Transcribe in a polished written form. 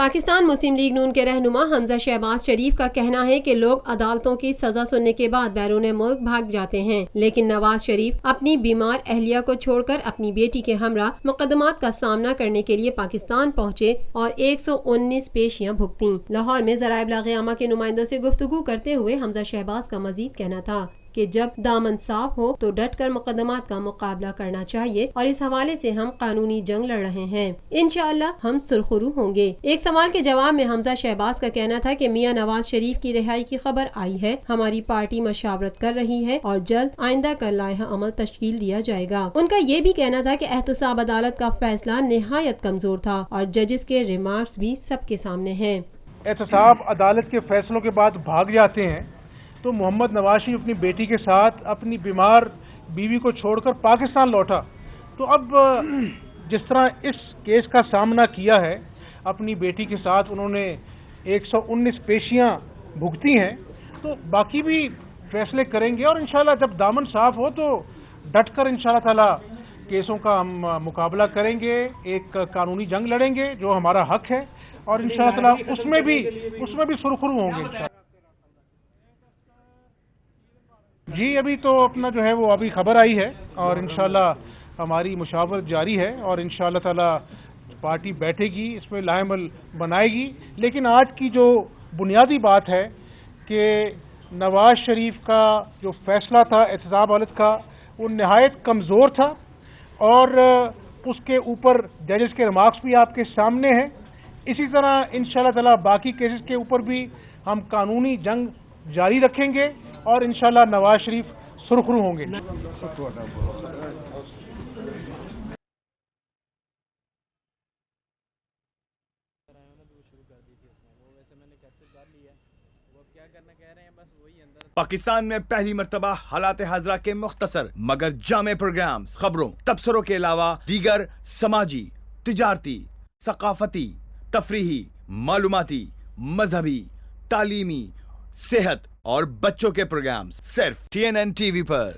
پاکستان مسلم league نون کے رہنما حمزہ شہباز شریف کا کہنا ہے کہ لوگ عدالتوں کی سزا سننے کے بعد بیرون ملک بھاگ جاتے ہیں، لیکن نواز شریف اپنی بیمار اہلیہ کو چھوڑ کر اپنی بیٹی کے ہمراہ مقدمات کا سامنا کرنے کے لیے پاکستان پہنچے اور 119 پیشیاں بھگتیں۔ لاہور میں ذرائع ابلاغ عامہ کے نمائندوں سے گفتگو کرتے ہوئے حمزہ شہباز کا مزید کہنا تھا کہ جب دامن صاف ہو تو ڈٹ کر مقدمات کا مقابلہ کرنا چاہیے اور اس حوالے سے ہم قانونی جنگ لڑ رہے ہیں، انشاءاللہ ہم سرخرو ہوں گے۔ ایک سوال کے جواب میں حمزہ شہباز کا کہنا تھا کہ میاں نواز شریف کی رہائی کی خبر آئی ہے، ہماری پارٹی مشاورت کر رہی ہے اور جلد آئندہ کا لائحہ عمل تشکیل دیا جائے گا۔ ان کا یہ بھی کہنا تھا کہ احتساب عدالت کا فیصلہ نہایت کمزور تھا اور ججز کے ریمارکس بھی سب کے سامنے ہیں۔ احتساب عدالت کے فیصلوں کے بعد بھاگ جاتے ہیں تو محمد نواز شریف اپنی بیٹی کے ساتھ اپنی بیمار بیوی کو چھوڑ کر پاکستان لوٹا، تو اب جس طرح اس کیس کا سامنا کیا ہے، اپنی بیٹی کے ساتھ انہوں نے 119 پیشیاں بھگتی ہیں، تو باقی بھی فیصلے کریں گے اور انشاءاللہ جب دامن صاف ہو تو ڈٹ کر انشاءاللہ تعالی کیسوں کا ہم مقابلہ کریں گے، ایک قانونی جنگ لڑیں گے جو ہمارا حق ہے، اور انشاءاللہ تعالی اس میں بھی سرخرو ہوں گے۔ جی ابھی تو اپنا جو ہے وہ ابھی خبر آئی ہے اور انشاءاللہ ہماری مشاورت جاری ہے اور انشاءاللہ تعالی پارٹی بیٹھے گی، اس میں لائحہ عمل بنائے گی، لیکن آج کی جو بنیادی بات ہے کہ نواز شریف کا جو فیصلہ تھا احتساب عدالت کا وہ نہایت کمزور تھا اور اس کے اوپر ججز کے ریمارکس بھی آپ کے سامنے ہیں۔ اسی طرح انشاءاللہ تعالی باقی کیسز کے اوپر بھی ہم قانونی جنگ جاری رکھیں گے اور انشاءاللہ نواز شریف سرخرو ہوں گے۔ پاکستان میں پہلی مرتبہ حالات حاضرہ کے مختصر مگر جامع پروگرامز، خبروں، تبصروں کے علاوہ دیگر سماجی، تجارتی، ثقافتی، تفریحی، معلوماتی، مذہبی، تعلیمی، صحت اور بچوں کے پروگرامز صرف TNN TV پر۔